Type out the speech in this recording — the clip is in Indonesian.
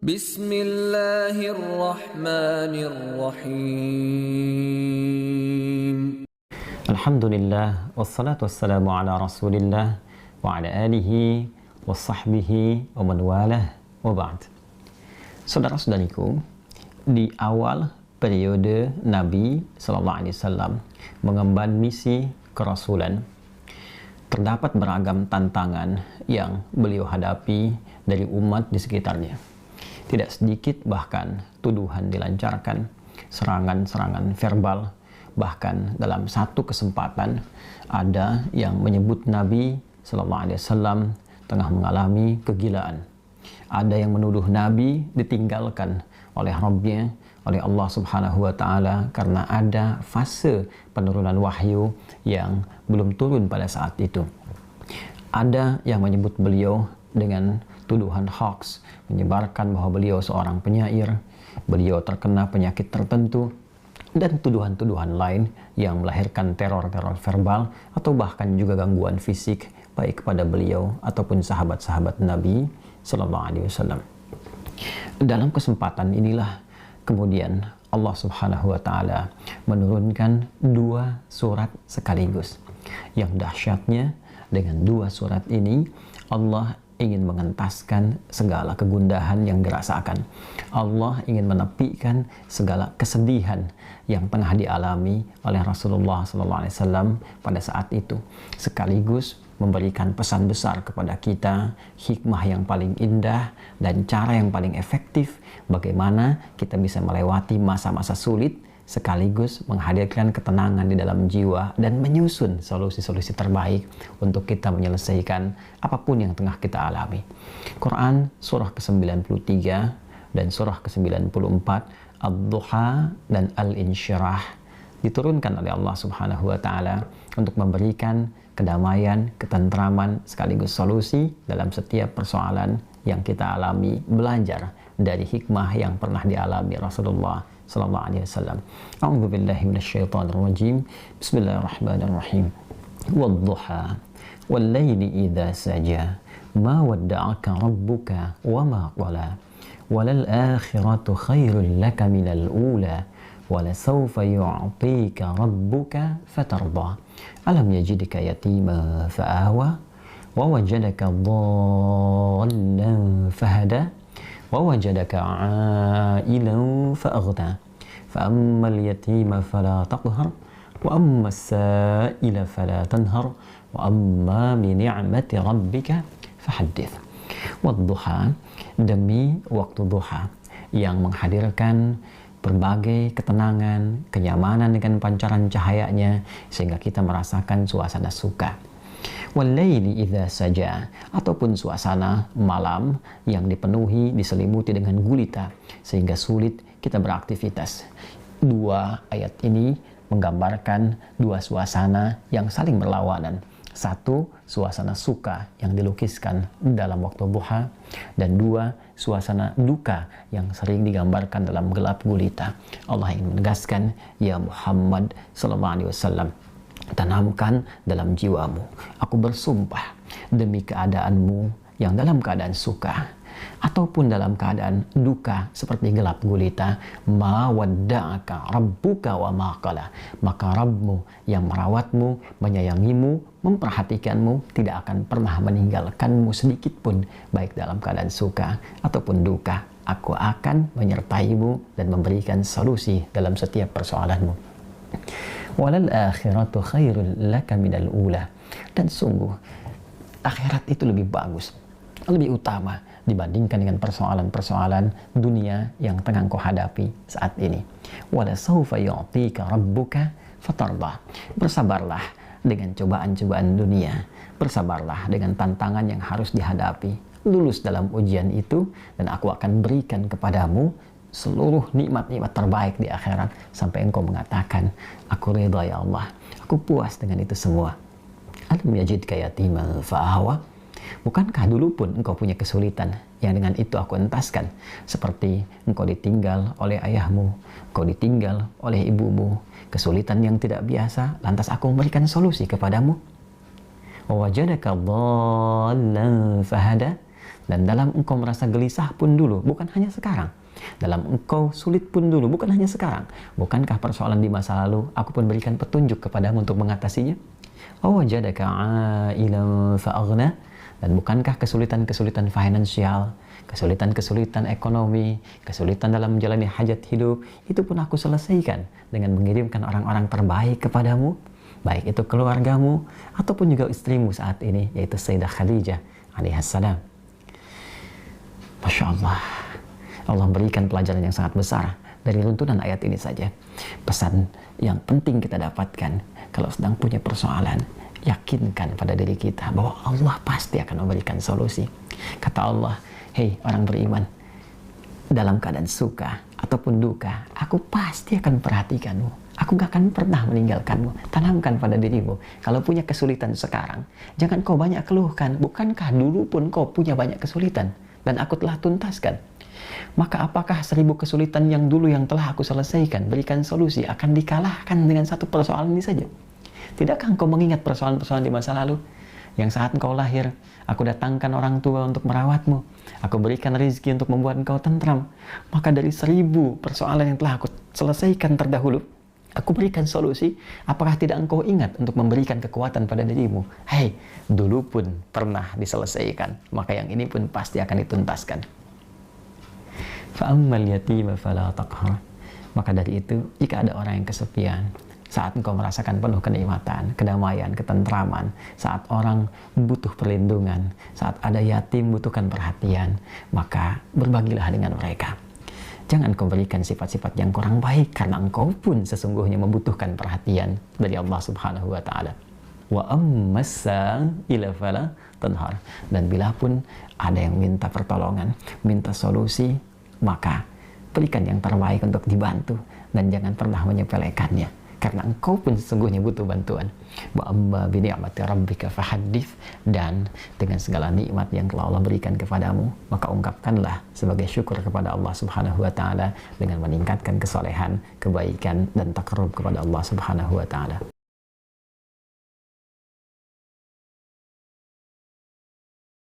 Bismillahirrahmanirrahim. Alhamdulillah, wassalatu wassalamu ala rasulillah wa ala alihi wa sahbihi wa man walah wa ba'd. Saudara-saudariku, di awal periode Nabi SAW mengemban misi kerasulan, terdapat beragam tantangan yang beliau hadapi dari umat di sekitarnya. Tidak sedikit bahkan tuduhan dilancarkan, serangan-serangan verbal. Bahkan dalam satu kesempatan ada yang menyebut Nabi SAW tengah mengalami kegilaan. Ada yang menuduh Nabi ditinggalkan oleh Rabbnya, oleh Allah Subhanahu wa Ta'ala, karena ada fase penurunan wahyu yang belum turun pada saat itu. Ada yang menyebut beliau dengan tuduhan hoax, menyebarkan bahwa beliau seorang penyair, beliau terkena penyakit tertentu, dan tuduhan-tuduhan lain yang melahirkan teror-teror verbal atau bahkan juga gangguan fisik baik kepada beliau ataupun sahabat-sahabat Nabi Sallallahu Alaihi Wasallam. Dalam kesempatan inilah kemudian Allah Subhanahu wa Ta'ala menurunkan dua surat sekaligus. Yang dahsyatnya, dengan dua surat ini Allah ingin mengentaskan segala kegundahan yang dirasakan. Allah ingin menepikan segala kesedihan yang tengah dialami oleh Rasulullah SAW pada saat itu, sekaligus memberikan pesan besar kepada kita, hikmah yang paling indah dan cara yang paling efektif bagaimana kita bisa melewati masa-masa sulit sekaligus menghadirkan ketenangan di dalam jiwa dan menyusun solusi-solusi terbaik untuk kita menyelesaikan apapun yang tengah kita alami. Quran surah ke-93 dan surah ke-94, Ad-Duha dan Al-Insyirah diturunkan oleh Allah Subhanahu wa Ta'ala untuk memberikan kedamaian, ketentraman sekaligus solusi dalam setiap persoalan yang kita alami, belajar dari hikmah yang pernah dialami Rasulullah sallallahu alaihi wasallam. A'udzu billahi minasyaitonir rajim. Bismillahirrahmanirrahim. Wad-duha wal-laili idza saja ma wadda'aka rabbuka wa ma qala walal akhiratu khairul laka minal ula wala sawfa yu'tika rabbuka fatarda alam yajidka yatima fa'awa wa wajadaka dhallan fahada ووجدك عائلا فأغنى فأما اليتيم فلا تقهر وأما السائل فلا تنهر وأما بنعمة ربك فحدث. والضحى, demi waktu duha yang menghadirkan berbagai ketenangan, kenyamanan dengan pancaran cahayanya sehingga kita merasakan suasana suka. Wal-laili idza saja, ataupun suasana malam yang dipenuhi, diselimuti dengan gulita sehingga sulit kita beraktivitas. Dua ayat ini menggambarkan dua suasana yang saling berlawanan. Satu, suasana suka yang dilukiskan dalam waktu duha, dan dua, suasana duka yang sering digambarkan dalam gelap gulita. Allah ingin menegaskan, ya Muhammad sallallahu alaihi wasallam, tanamkan dalam jiwamu, aku bersumpah demi keadaanmu yang dalam keadaan suka ataupun dalam keadaan duka seperti gelap gulita, ma wadda'aka rabbuka wa ma qala, maka Rabbmu yang merawatmu, menyayangimu, memperhatikanmu tidak akan pernah meninggalkanmu sedikit pun, baik dalam keadaan suka ataupun duka. Aku akan menyertaimu dan memberikan solusi dalam setiap persoalanmu. Walal akhiratu khairul laka minal ula, dan sungguh akhirat itu lebih bagus, lebih utama dibandingkan dengan persoalan-persoalan dunia yang tengah kau hadapi saat ini. Wala sawfa yu'tika rabbuka fatarda, bersabarlah dengan cobaan-cobaan dunia, bersabarlah dengan tantangan yang harus dihadapi, lulus dalam ujian itu dan aku akan berikan kepadamu seluruh nikmat-nikmat terbaik di akhirat sampai engkau mengatakan, aku ridha ya Allah, aku puas dengan itu semua. Alam yajidka yatima fa'awa, bukankah dulu pun engkau punya kesulitan yang dengan itu aku entaskan, seperti engkau ditinggal oleh ayahmu, engkau ditinggal oleh ibumu, kesulitan yang tidak biasa, lantas aku memberikan solusi kepadamu. Wa wajadaka dhallan fahada, Dan dalam engkau merasa gelisah pun dulu, bukan hanya sekarang. Dalam engkau sulit pun dulu, bukan hanya sekarang. Bukankah persoalan di masa lalu aku pun berikan petunjuk kepadamu untuk mengatasinya? Wajadaka 'ailan fa'aghna. Dan bukankah kesulitan-kesulitan finansial, kesulitan-kesulitan ekonomi, kesulitan dalam menjalani hajat hidup, itu pun aku selesaikan dengan mengirimkan orang-orang terbaik kepadamu, baik itu keluargamu ataupun juga istrimu saat ini, yaitu Sayyidah Khadijah alaihissalam. Masya Allah, Allah berikan pelajaran yang sangat besar dari runtunan ayat ini saja. Pesan yang penting kita dapatkan kalau sedang punya persoalan, yakinkan pada diri kita bahwa Allah pasti akan memberikan solusi. Kata Allah, hei orang beriman, dalam keadaan suka ataupun duka, aku pasti akan perhatikanmu. Aku gak akan pernah meninggalkanmu. Tanamkan pada dirimu, kalau punya kesulitan sekarang, jangan kau banyak keluhkan. Bukankah dulu pun kau punya banyak kesulitan dan aku telah tuntaskan? Maka apakah 1000 kesulitan yang dulu yang telah aku selesaikan, berikan solusi, akan dikalahkan dengan satu persoalan ini saja? Tidakkah engkau mengingat persoalan-persoalan di masa lalu? Yang saat engkau lahir, aku datangkan orang tua untuk merawatmu. Aku berikan rezeki untuk membuat engkau tentram. Maka dari 1000 persoalan yang telah aku selesaikan terdahulu, aku berikan solusi. Apakah tidak engkau ingat untuk memberikan kekuatan pada dirimu? Hei, dulu pun pernah diselesaikan. Maka yang ini pun pasti akan dituntaskan. Fa'ammal yatima fala taqhar. Maka dari itu, jika ada orang yang kesepian, saat engkau merasakan penuh kenikmatan, kedamaian, ketentraman, saat orang butuh perlindungan, saat ada yatim butuhkan perhatian, maka berbagilah dengan mereka. Jangan kau berikan sifat-sifat yang kurang baik, karena engkau pun sesungguhnya membutuhkan perhatian dari Allah Subhanahu wa Ta'ala. Wa ammasan ila fala tanhar. Dan bila pun ada yang minta pertolongan, minta solusi, maka berikan yang terbaik untuk dibantu dan jangan pernah menyepelekannya. Karena engkau pun sesungguhnya butuh bantuan. Wa amma bi ni'mati rabbika fahaddits. Dan dengan segala nikmat yang telah Allah berikan kepadamu, maka ungkapkanlah sebagai syukur kepada Allah Subhanahu wa Ta'ala dengan meningkatkan kesolehan, kebaikan dan takarrub kepada Allah Subhanahu wa Ta'ala.